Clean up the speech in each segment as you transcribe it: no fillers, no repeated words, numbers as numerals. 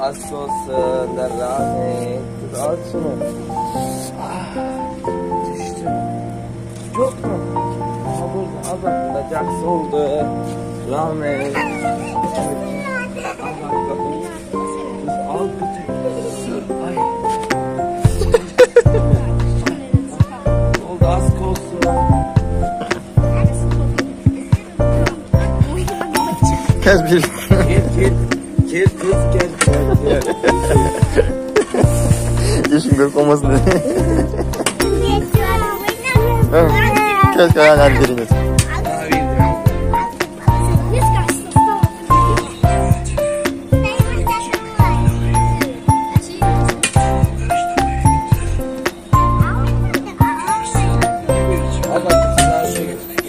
aşk olsun da rahmet. Dur al şunu. Düştü. Yok mu? Aha burada. Al bak burada. Jax oldu. Rahmet. Al bak bak. Al bütün. Ay. Oldu aşk olsun. Gel bir. Gel kız gel. Yaşın görüp olmasın diye. Gel gel hadi gelin.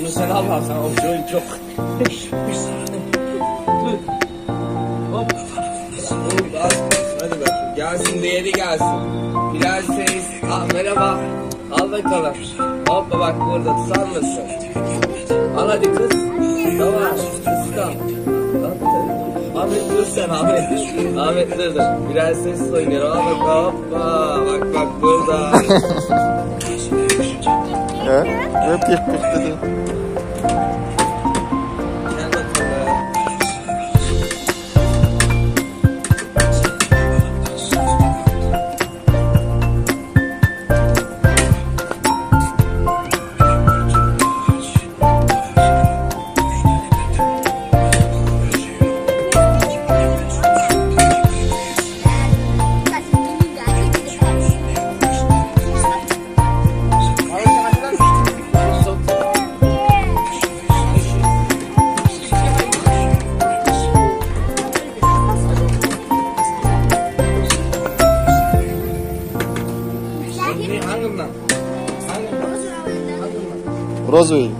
Bunu sen al sen o joy çok. Dur. Hop. Hadi bakayım. Gelsin diğeri gelsin. Prenses. Ah merhaba. Al bakalım. Hoppa bak burada tutar mısın? Al hadi kız. Tamam. Kıska. Ahmet dur sen Ahmet. Ahmet dur. Prenses oynuyor. Al bak hoppa. Bak burada. Ya, öp yapmış dedi. Gel bakalım. Hangimden? Roswell.